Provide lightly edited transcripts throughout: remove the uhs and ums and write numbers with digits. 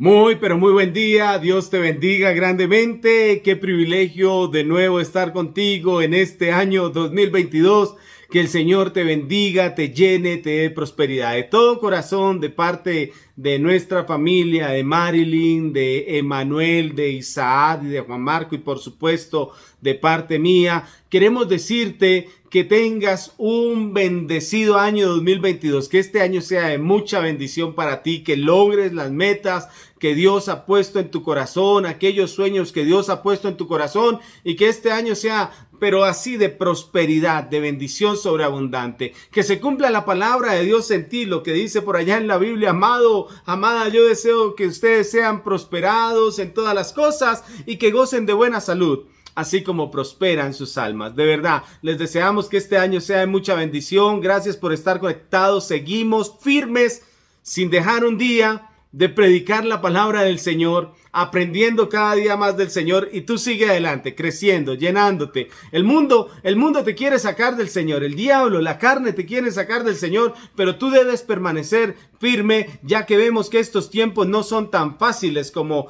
Muy, pero muy buen día. Dios te bendiga grandemente. Qué privilegio de nuevo estar contigo en este año 2022. Que el Señor te bendiga, te llene, te dé prosperidad de todo corazón de parte de nuestra familia, de Marilyn, de Emanuel, de Isaac y de Juan Marco y por supuesto de parte mía. Queremos decirte que tengas un bendecido año 2022, que este año sea de mucha bendición para ti, que logres las metas que Dios ha puesto en tu corazón, aquellos sueños que Dios ha puesto en tu corazón y que este año sea pero así de prosperidad, de bendición sobreabundante. Que se cumpla la palabra de Dios en ti, lo que dice por allá en la Biblia. Amado, amada, yo deseo que ustedes sean prosperados en todas las cosas y que gocen de buena salud, así como prosperan sus almas. De verdad, les deseamos que este año sea de mucha bendición. Gracias por estar conectados. Seguimos firmes, sin dejar un día de predicar la palabra del Señor, aprendiendo cada día más del Señor, y tú sigue adelante, creciendo, llenándote. El mundo te quiere sacar del Señor, el diablo, la carne te quiere sacar del Señor, pero tú debes permanecer firme, ya que vemos que estos tiempos no son tan fáciles como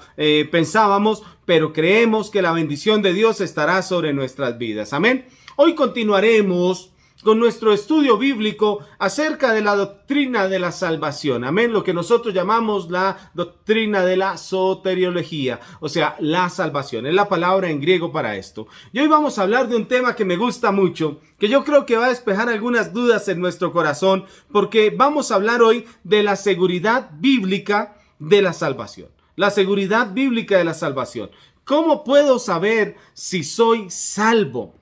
pensábamos, pero creemos que la bendición de Dios estará sobre nuestras vidas. Amén. Hoy continuaremos con nuestro estudio bíblico acerca de la doctrina de la salvación. Amén, lo que nosotros llamamos la doctrina de la soteriología, o sea, la salvación, es la palabra en griego para esto. Y hoy vamos a hablar de un tema que me gusta mucho, que yo creo que va a despejar algunas dudas en nuestro corazón, porque vamos a hablar hoy de la seguridad bíblica de la salvación. La seguridad bíblica de la salvación. ¿Cómo puedo saber si soy salvo?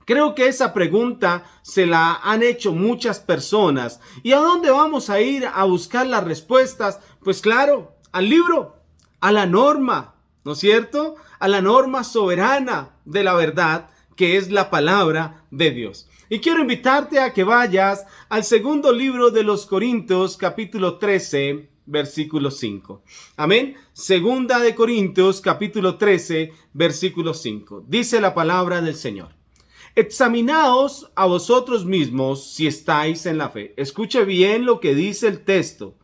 Creo que esa pregunta se la han hecho muchas personas. ¿Y a dónde vamos a ir a buscar las respuestas? Pues claro, al libro, a la norma, ¿no es cierto? A la norma soberana de la verdad, que es la palabra de Dios. Y quiero invitarte a que vayas al segundo libro de los Corintios, capítulo 13, versículo 5. Amén. Segunda de Corintios, capítulo 13, versículo 5. Dice la palabra del Señor. Examinaos a vosotros mismos si estáis en la fe. Escuche bien lo que dice el texto.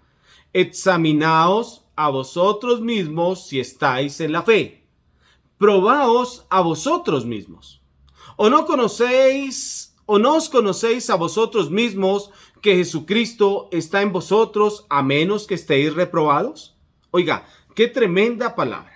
Examinaos a vosotros mismos si estáis en la fe. Probaos a vosotros mismos. ¿O no os conocéis a vosotros mismos que Jesucristo está en vosotros a menos que estéis reprobados? Oiga, qué tremenda palabra.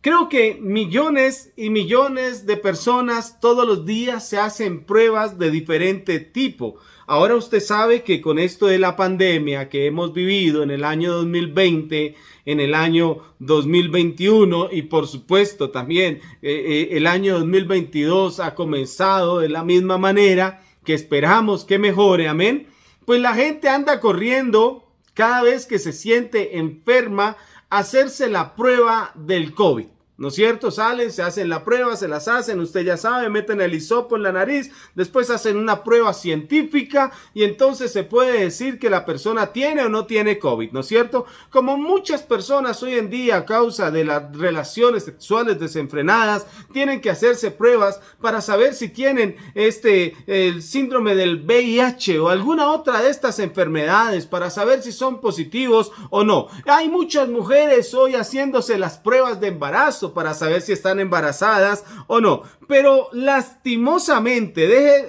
Creo que millones y millones de personas todos los días se hacen pruebas de diferente tipo. Ahora usted sabe que con esto de la pandemia que hemos vivido en el año 2020, en el año 2021 y por supuesto también el año 2022 ha comenzado de la misma manera, que esperamos que mejore, amén. Pues la gente anda corriendo cada vez que se siente enferma a hacerse la prueba del COVID. ¿No es cierto? Salen, se hacen la prueba, se las hacen, usted ya sabe, meten el hisopo en la nariz, después hacen una prueba científica y entonces se puede decir que la persona tiene o no tiene COVID, ¿no es cierto? Como muchas personas hoy en día a causa de las relaciones sexuales desenfrenadas, tienen que hacerse pruebas para saber si tienen el síndrome del VIH o alguna otra de estas enfermedades, para saber si son positivos o no. Hay muchas mujeres hoy haciéndose las pruebas de embarazo para saber si están embarazadas o no. Pero lastimosamente,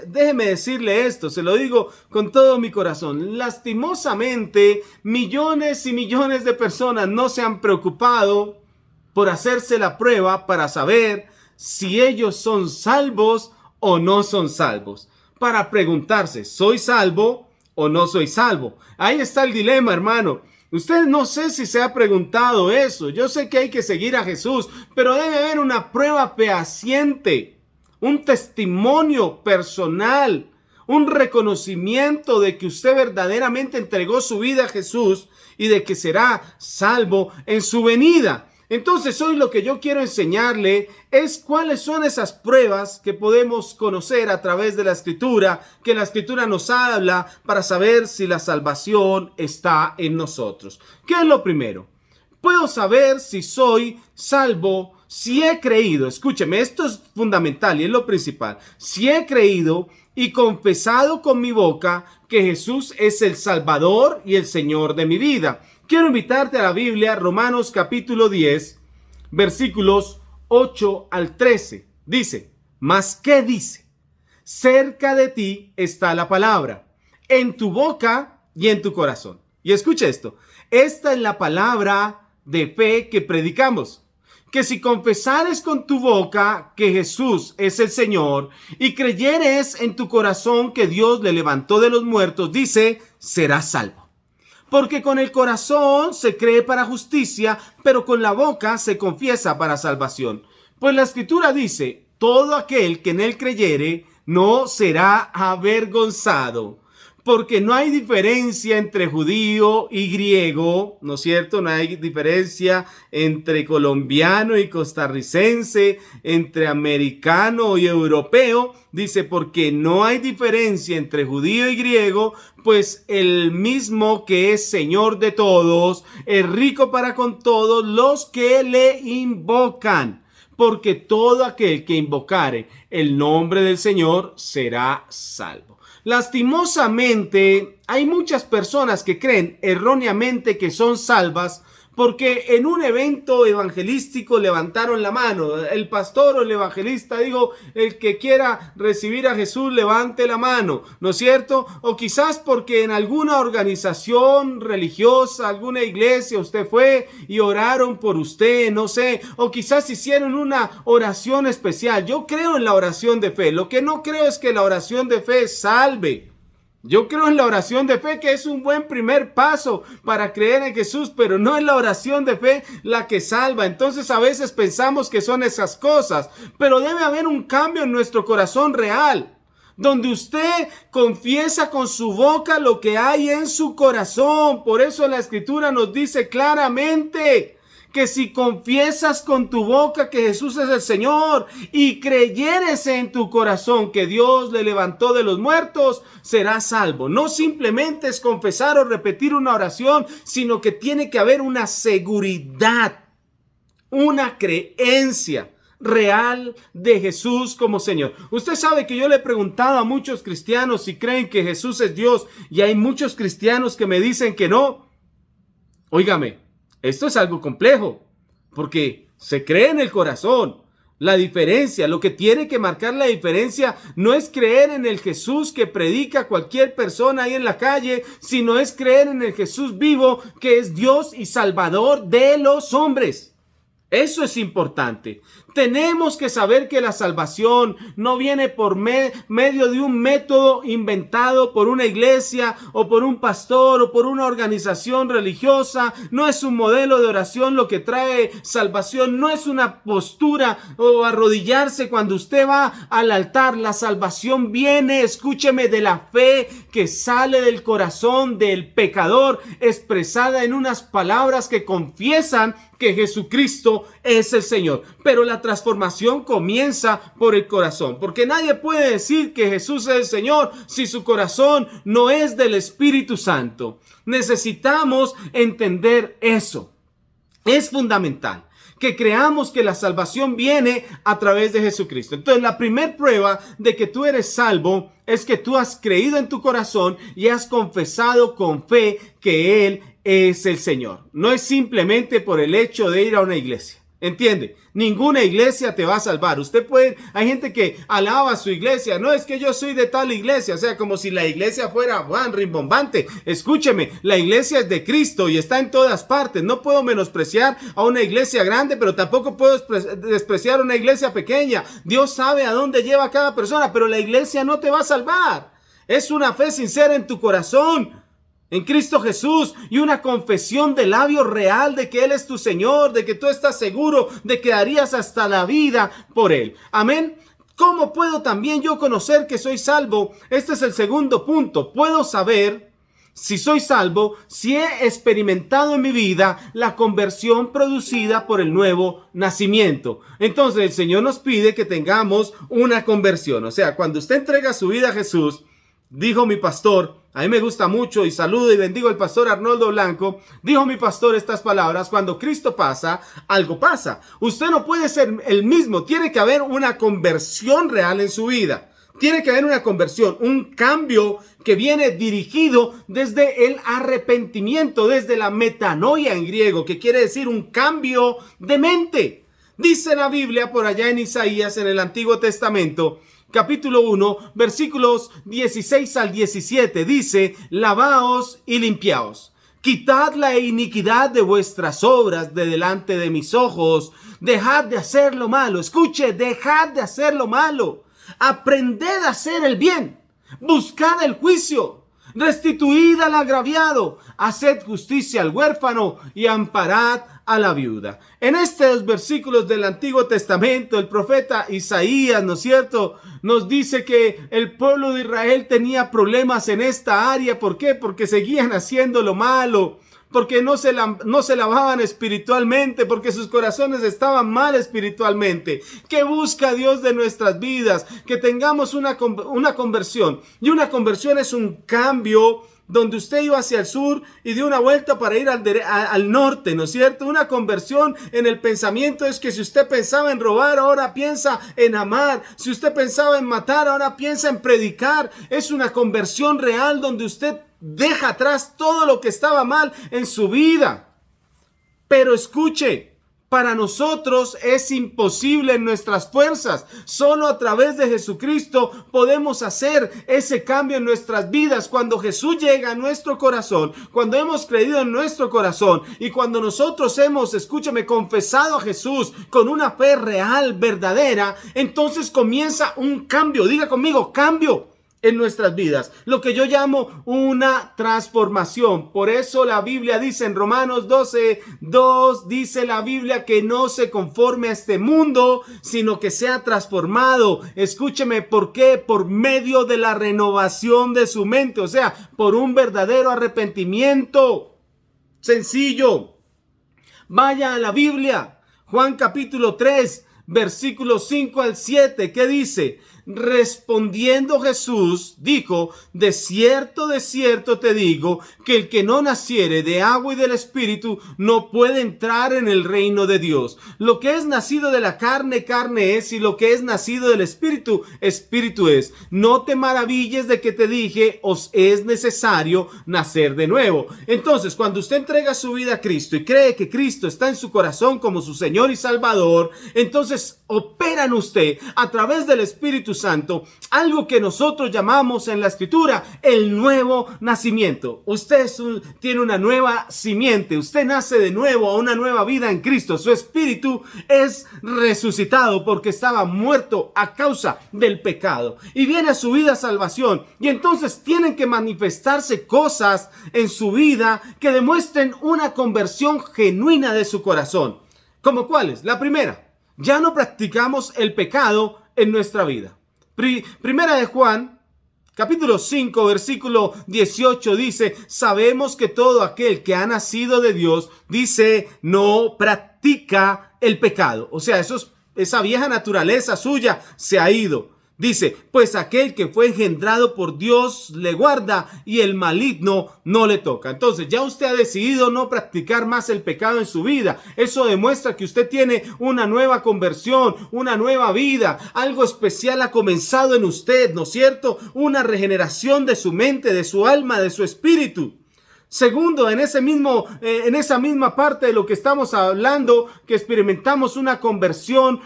déjeme decirle esto, se lo digo con todo mi corazón, lastimosamente millones y millones de personas no se han preocupado por hacerse la prueba para saber si ellos son salvos o no son salvos. Para preguntarse, ¿soy salvo o no soy salvo? Ahí está el dilema, hermano. Usted no sé si se ha preguntado eso. Yo sé que hay que seguir a Jesús, pero debe haber una prueba fehaciente, un testimonio personal, un reconocimiento de que usted verdaderamente entregó su vida a Jesús y de que será salvo en su venida. Entonces hoy lo que yo quiero enseñarle es cuáles son esas pruebas que podemos conocer a través de la Escritura, que la Escritura nos habla para saber si la salvación está en nosotros. ¿Qué es lo primero? Puedo saber si soy salvo si he creído, escúcheme, esto es fundamental y es lo principal, si he creído y confesado con mi boca que Jesús es el Salvador y el Señor de mi vida. Quiero invitarte a la Biblia, Romanos capítulo 10, versículos 8 al 13. Dice, ¿mas qué dice? Cerca de ti está la palabra, en tu boca y en tu corazón. Y escucha esto, esta es la palabra de fe que predicamos. Que si confesares con tu boca que Jesús es el Señor y creyeres en tu corazón que Dios le levantó de los muertos, dice, serás salvo. Porque con el corazón se cree para justicia, pero con la boca se confiesa para salvación. Pues la Escritura dice, todo aquel que en él creyere no será avergonzado. Porque no hay diferencia entre judío y griego, ¿no es cierto? No hay diferencia entre colombiano y costarricense, entre americano y europeo. Dice, porque no hay diferencia entre judío y griego, pues el mismo que es Señor de todos, es rico para con todos los que le invocan. Porque todo aquel que invocare el nombre del Señor será salvo. Lastimosamente, hay muchas personas que creen erróneamente que son salvas porque en un evento evangelístico levantaron la mano. El pastor o el evangelista dijo, el que quiera recibir a Jesús, levante la mano, ¿no es cierto? O quizás porque en alguna organización religiosa, alguna iglesia, usted fue y oraron por usted, no sé. O quizás hicieron una oración especial. Yo creo en la oración de fe. Lo que no creo es que la oración de fe salve. Yo creo en la oración de fe, que es un buen primer paso para creer en Jesús, pero no es la oración de fe la que salva. Entonces a veces pensamos que son esas cosas, pero debe haber un cambio en nuestro corazón real, donde usted confiesa con su boca lo que hay en su corazón. Por eso la Escritura nos dice claramente que si confiesas con tu boca que Jesús es el Señor y creyeres en tu corazón que Dios le levantó de los muertos, serás salvo. No simplemente es confesar o repetir una oración, sino que tiene que haber una seguridad, una creencia real de Jesús como Señor. Usted sabe que yo le he preguntado a muchos cristianos si creen que Jesús es Dios, y hay muchos cristianos que me dicen que no. Óigame, esto es algo complejo, porque se cree en el corazón. La diferencia, lo que tiene que marcar la diferencia, no es creer en el Jesús que predica cualquier persona ahí en la calle, sino es creer en el Jesús vivo, que es Dios y Salvador de los hombres. Eso es importante. Tenemos que saber que la salvación no viene por medio de un método inventado por una iglesia o por un pastor o por una organización religiosa. No es un modelo de oración lo que trae salvación. No es una postura o arrodillarse cuando usted va al altar. La salvación viene, escúcheme, de la fe que sale del corazón del pecador, expresada en unas palabras que confiesan que Jesucristo es el Señor. Pero la transformación comienza por el corazón, porque nadie puede decir que Jesús es el Señor si su corazón no es del Espíritu Santo. Necesitamos entender eso. Es fundamental que creamos que la salvación viene a través de Jesucristo. Entonces, la primera prueba de que tú eres salvo es que tú has creído en tu corazón y has confesado con fe que Él es el Señor. No es simplemente por el hecho de ir a una iglesia. ¿Entiende? Ninguna iglesia te va a salvar. Usted puede, hay gente que alaba a su iglesia. No, es que yo soy de tal iglesia. O sea, como si la iglesia fuera rimbombante. Escúcheme, la iglesia es de Cristo y está en todas partes. No puedo menospreciar a una iglesia grande, pero tampoco puedo despreciar a una iglesia pequeña. Dios sabe a dónde lleva a cada persona, pero la iglesia no te va a salvar. Es una fe sincera en tu corazón, en Cristo Jesús, y una confesión de labios real de que Él es tu Señor, de que tú estás seguro de que darías hasta la vida por Él. Amén. ¿Cómo puedo también yo conocer que soy salvo? Este es el segundo punto. Puedo saber si soy salvo si he experimentado en mi vida la conversión producida por el nuevo nacimiento. Entonces el Señor nos pide que tengamos una conversión. O sea, cuando usted entrega su vida a Jesús, dijo mi pastor, a mí me gusta mucho y saludo y bendigo al pastor Arnoldo Blanco, dijo mi pastor estas palabras: cuando Cristo pasa, algo pasa. Usted no puede ser el mismo, tiene que haber una conversión real en su vida. Tiene que haber una conversión, un cambio que viene dirigido desde el arrepentimiento, desde la metanoia en griego, que quiere decir un cambio de mente. Dice la Biblia por allá en Isaías, en el Antiguo Testamento, capítulo 1, versículos 16 al 17, dice: lavaos y limpiaos. Quitad la iniquidad de vuestras obras de delante de mis ojos. Dejad de hacer lo malo. Escuche, dejad de hacer lo malo. Aprended a hacer el bien. Buscad el juicio. Restituid al agraviado. Haced justicia al huérfano y amparad a la viuda. En estos versículos del Antiguo Testamento, el profeta Isaías, ¿no es cierto?, nos dice que el pueblo de Israel tenía problemas en esta área. ¿Por qué? Porque seguían haciendo lo malo, porque no se lavaban espiritualmente, porque sus corazones estaban mal espiritualmente. ¿Qué busca Dios de nuestras vidas? Que tengamos una conversión. Y una conversión es un cambio donde usted iba hacia el sur y dio una vuelta para ir al norte, ¿no es cierto? Una conversión en el pensamiento es que si usted pensaba en robar, ahora piensa en amar. Si usted pensaba en matar, ahora piensa en predicar. Es una conversión real donde usted deja atrás todo lo que estaba mal en su vida. Pero escuche, para nosotros es imposible en nuestras fuerzas. Solo a través de Jesucristo podemos hacer ese cambio en nuestras vidas. Cuando Jesús llega a nuestro corazón, cuando hemos creído en nuestro corazón y cuando nosotros hemos, escúchame, confesado a Jesús con una fe real, verdadera, entonces comienza un cambio. Diga conmigo, cambio en nuestras vidas, lo que yo llamo una transformación. Por eso la Biblia dice en Romanos 12:2, dice la Biblia que no se conforme a este mundo, sino que sea transformado. Escúcheme, ¿por qué? Por medio de la renovación de su mente, o sea, por un verdadero arrepentimiento. Sencillo. Vaya a la Biblia, Juan capítulo 3, versículos 5 al 7, ¿qué dice? Respondiendo Jesús dijo: de cierto te digo, que el que no naciere de agua y del Espíritu no puede entrar en el reino de Dios. Lo que es nacido de la carne, carne es, y lo que es nacido del Espíritu, Espíritu es. No te maravilles de que te dije: os es necesario nacer de nuevo. Entonces, cuando usted entrega su vida a Cristo y cree que Cristo está en su corazón como su Señor y Salvador, entonces opera en usted a través del Espíritu Santo algo que nosotros llamamos en la Escritura el nuevo nacimiento. Usted tiene una nueva simiente, usted nace de nuevo a una nueva vida en Cristo. Su espíritu es resucitado porque estaba muerto a causa del pecado y viene a su vida salvación. Y entonces tienen que manifestarse cosas en su vida que demuestren una conversión genuina de su corazón. ¿Cómo cuáles? La primera: ya no practicamos el pecado en nuestra vida. Primera de Juan, capítulo 5, versículo 18 dice: sabemos que todo aquel que ha nacido de Dios, dice, no practica el pecado. O sea, esa vieja naturaleza suya se ha ido. Dice, pues aquel que fue engendrado por Dios le guarda y el maligno no le toca. Entonces ya usted ha decidido no practicar más el pecado en su vida. Eso demuestra que usted tiene una nueva conversión, una nueva vida. Algo especial ha comenzado en usted, ¿no es cierto? Una regeneración de su mente, de su alma, de su espíritu. Segundo, en esa misma parte de lo que estamos hablando, que experimentamos una conversión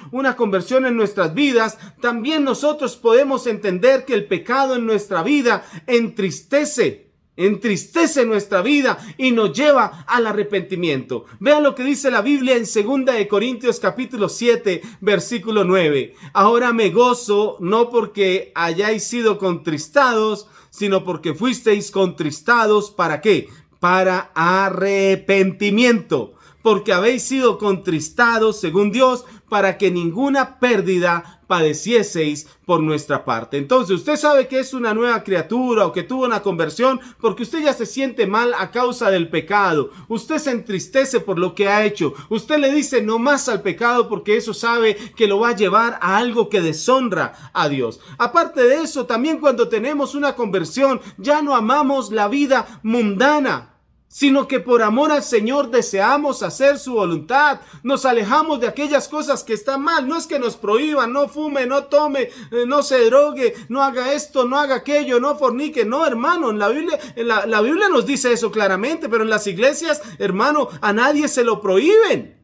en nuestras vidas, también nosotros podemos entender que el pecado en nuestra vida entristece nuestra vida y nos lleva al arrepentimiento. Vean lo que dice la Biblia en 2 Corintios capítulo 7, versículo 9. Ahora me gozo, no porque hayáis sido contristados, sino porque fuisteis contristados. ¿Para qué? Para arrepentimiento. Porque habéis sido contristados, según Dios, para que ninguna pérdida padecieseis por nuestra parte. Entonces usted sabe que es una nueva criatura o que tuvo una conversión porque usted ya se siente mal a causa del pecado. Usted se entristece por lo que ha hecho. Usted le dice no más al pecado porque eso sabe que lo va a llevar a algo que deshonra a Dios. Aparte de eso, también cuando tenemos una conversión ya no amamos la vida mundana, sino que por amor al Señor deseamos hacer su voluntad. Nos alejamos de aquellas cosas que están mal. No es que nos prohíban, no fume, no tome, no se drogue, no haga esto, no haga aquello, no fornique. No, hermano, en la Biblia nos dice eso claramente, pero en las iglesias, hermano, a nadie se lo prohíben.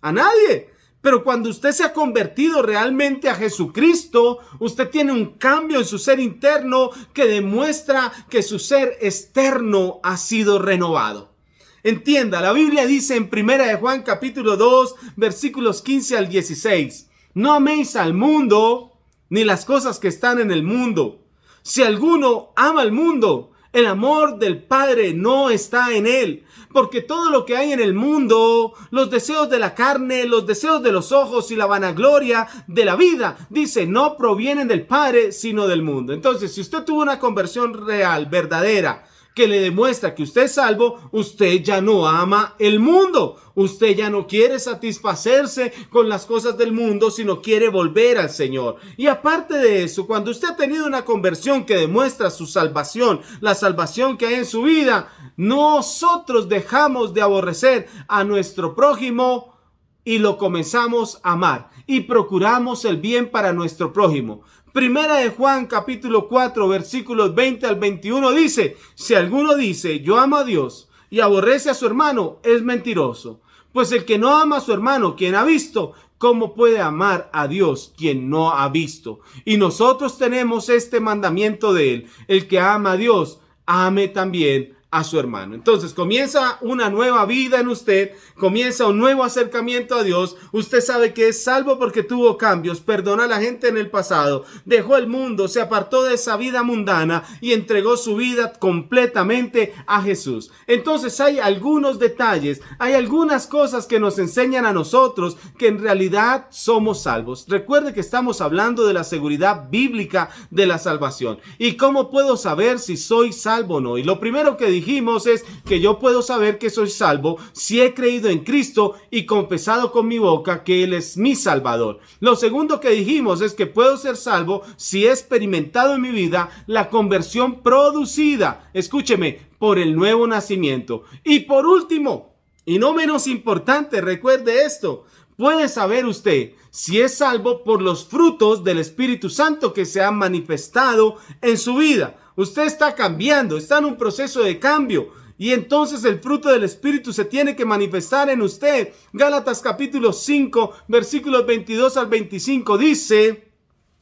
A nadie. Pero cuando usted se ha convertido realmente a Jesucristo, usted tiene un cambio en su ser interno que demuestra que su ser externo ha sido renovado. Entienda, la Biblia dice en 1 de Juan capítulo 2, versículos 15 al 16, no améis al mundo ni las cosas que están en el mundo. Si alguno ama al mundo, el amor del Padre no está en él, porque todo lo que hay en el mundo, los deseos de la carne, los deseos de los ojos y la vanagloria de la vida, dice, no provienen del Padre, sino del mundo. Entonces, si usted tuvo una conversión real, verdadera, que le demuestra que usted es salvo, usted ya no ama el mundo. Usted ya no quiere satisfacerse con las cosas del mundo, sino quiere volver al Señor. Y aparte de eso, cuando usted ha tenido una conversión que demuestra su salvación, la salvación que hay en su vida, nosotros dejamos de aborrecer a nuestro prójimo y lo comenzamos a amar y procuramos el bien para nuestro prójimo. Primera de Juan capítulo 4 versículos 20 al 21 dice, si alguno dice yo amo a Dios y aborrece a su hermano, es mentiroso. Pues el que no ama a su hermano, quien ha visto, ¿cómo puede amar a Dios quien no ha visto? Y nosotros tenemos este mandamiento de él, el que ama a Dios, ame también a su hermano. Entonces comienza una nueva vida en usted, comienza un nuevo acercamiento a Dios. Usted sabe que es salvo porque tuvo cambios, perdonó a la gente en el pasado, dejó el mundo, se apartó de esa vida mundana y entregó su vida completamente a Jesús. Entonces hay algunos detalles, hay algunas cosas que nos enseñan a nosotros que en realidad somos salvos. Recuerde que estamos hablando de la seguridad bíblica de la salvación. ¿Y cómo puedo saber si soy salvo o no? Y lo primero que dijimos es que yo puedo saber que soy salvo si he creído en Cristo y confesado con mi boca que Él es mi Salvador. Lo segundo que dijimos es que puedo ser salvo si he experimentado en mi vida la conversión producida, escúcheme, por el nuevo nacimiento. Y por último, y no menos importante, recuerde esto, puede saber usted si es salvo por los frutos del Espíritu Santo que se han manifestado en su vida. Usted está cambiando, está en un proceso de cambio y entonces el fruto del Espíritu se tiene que manifestar en usted. Gálatas capítulo 5 versículos 22 al 25 dice,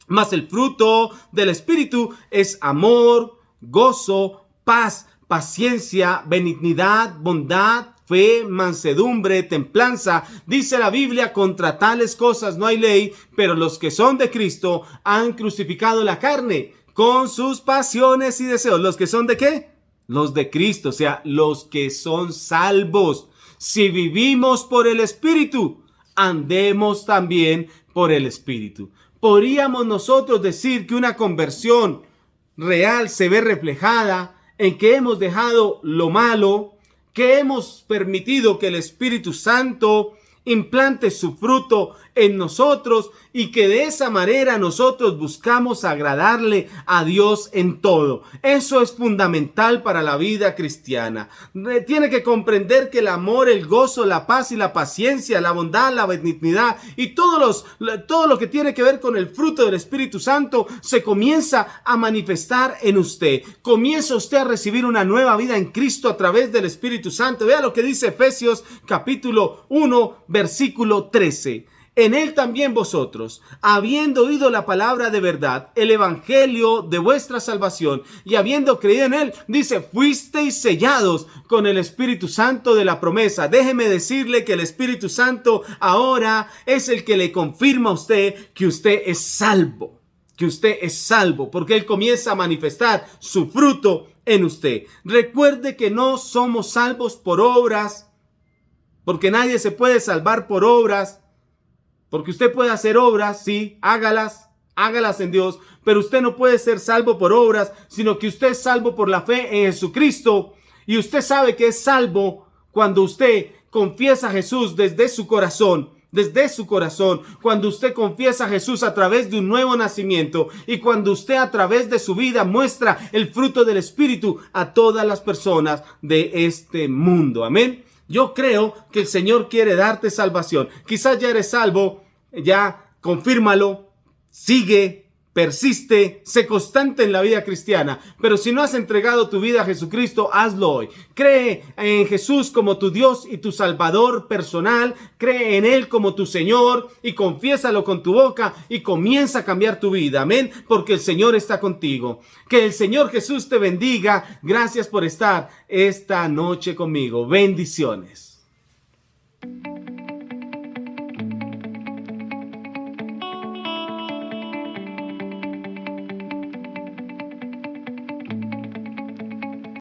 mas el fruto del Espíritu es amor, gozo, paz, paciencia, benignidad, bondad, fe, mansedumbre, templanza. Dice la Biblia, contra tales cosas no hay ley, pero los que son de Cristo han crucificado la carne con sus pasiones y deseos. ¿Los que son de qué? Los de Cristo, o sea, los que son salvos. Si vivimos por el Espíritu, andemos también por el Espíritu. ¿Podríamos nosotros decir que una conversión real se ve reflejada en que hemos dejado lo malo, que hemos permitido que el Espíritu Santo implante su fruto en nosotros y que de esa manera nosotros buscamos agradarle a Dios en todo? Eso es fundamental para la vida cristiana. Tiene que comprender que el amor, el gozo, la paz y la paciencia, la bondad, la benignidad y todo lo que tiene que ver con el fruto del Espíritu Santo se comienza a manifestar en usted. Comienza usted a recibir una nueva vida en Cristo a través del Espíritu Santo. Vea lo que dice Efesios capítulo 1 versículo 13. En él también vosotros, habiendo oído la palabra de verdad, el evangelio de vuestra salvación, y habiendo creído en él, dice, fuisteis sellados con el Espíritu Santo de la promesa. Déjeme decirle que el Espíritu Santo ahora es el que le confirma a usted que usted es salvo. Que usted es salvo, porque él comienza a manifestar su fruto en usted. Recuerde que no somos salvos por obras, porque nadie se puede salvar por obras. Porque usted puede hacer obras, sí, hágalas en Dios, pero usted no puede ser salvo por obras, sino que usted es salvo por la fe en Jesucristo. Y usted sabe que es salvo cuando usted confiesa a Jesús desde su corazón, cuando usted confiesa a Jesús a través de un nuevo nacimiento y cuando usted a través de su vida muestra el fruto del Espíritu a todas las personas de este mundo. Amén. Yo creo que el Señor quiere darte salvación. Quizás ya eres salvo, ya confírmalo, sigue, persiste, sé constante en la vida cristiana. Pero si no has entregado tu vida a Jesucristo, hazlo hoy. Cree en Jesús como tu Dios y tu Salvador personal. Cree en Él como tu Señor y confiésalo con tu boca y comienza a cambiar tu vida. Amén. Porque el Señor está contigo. Que el Señor Jesús te bendiga. Gracias por estar esta noche conmigo. Bendiciones.